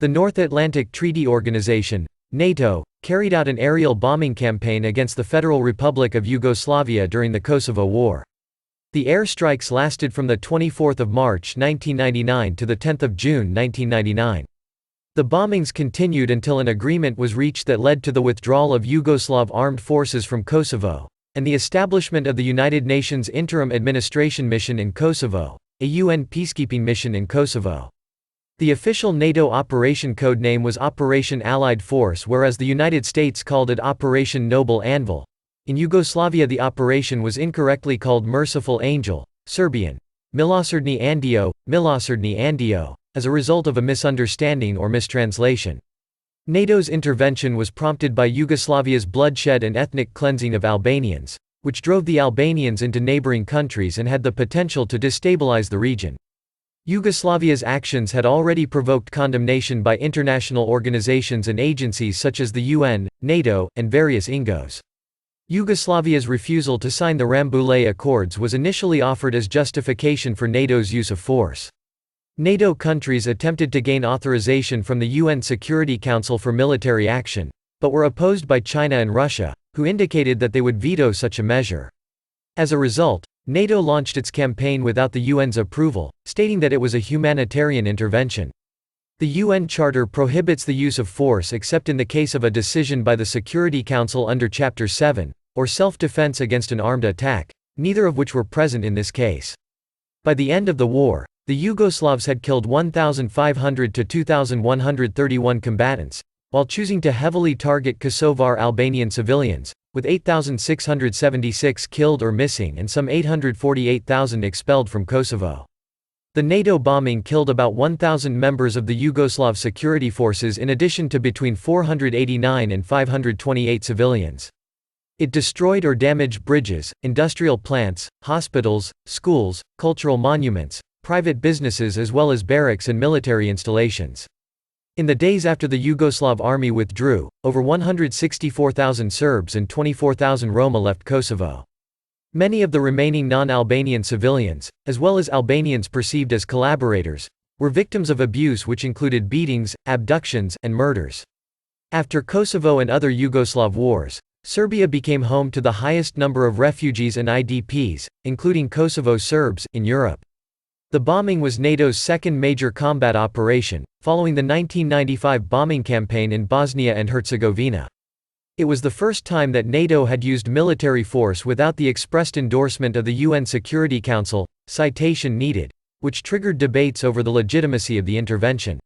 The North Atlantic Treaty Organization, NATO, carried out an aerial bombing campaign against the Federal Republic of Yugoslavia during the Kosovo War. The airstrikes lasted from 24 March 1999 to 10 June 1999. The bombings continued until an agreement was reached that led to the withdrawal of Yugoslav armed forces from Kosovo, and the establishment of the United Nations Interim Administration Mission in Kosovo, a UN peacekeeping mission in Kosovo. The official NATO operation codename was Operation Allied Force, whereas the United States called it Operation Noble Anvil. In Yugoslavia the operation was incorrectly called Merciful Angel, Serbian, Milosrdni Andio, as a result of a misunderstanding or mistranslation. NATO's intervention was prompted by Yugoslavia's bloodshed and ethnic cleansing of Albanians, which drove the Albanians into neighboring countries and had the potential to destabilize the region. Yugoslavia's actions had already provoked condemnation by international organizations and agencies such as the UN, NATO, and various INGOs. Yugoslavia's refusal to sign the Rambouillet Accords was initially offered as justification for NATO's use of force. NATO countries attempted to gain authorization from the UN Security Council for military action, but were opposed by China and Russia, who indicated that they would veto such a measure. As a result, NATO launched its campaign without the UN's approval, stating that it was a humanitarian intervention. The UN Charter prohibits the use of force except in the case of a decision by the Security Council under Chapter 7, or self-defense against an armed attack, neither of which were present in this case. By the end of the war, the Yugoslavs had killed 1,500 to 2,131 combatants, while choosing to heavily target Kosovar Albanian civilians, with 8,676 killed or missing and some 848,000 expelled from Kosovo. The NATO bombing killed about 1,000 members of the Yugoslav security forces in addition to between 489 and 528 civilians. It destroyed or damaged bridges, industrial plants, hospitals, schools, cultural monuments, private businesses as well as barracks and military installations. In the days after the Yugoslav army withdrew, over 164,000 Serbs and 24,000 Roma left Kosovo. Many of the remaining non-Albanian civilians, as well as Albanians perceived as collaborators, were victims of abuse which included beatings, abductions, and murders. After Kosovo and other Yugoslav wars, Serbia became home to the highest number of refugees and IDPs, including Kosovo Serbs, in Europe. The bombing was NATO's second major combat operation, following the 1995 bombing campaign in Bosnia and Herzegovina. It was the first time that NATO had used military force without the expressed endorsement of the UN Security Council, citation needed, which triggered debates over the legitimacy of the intervention.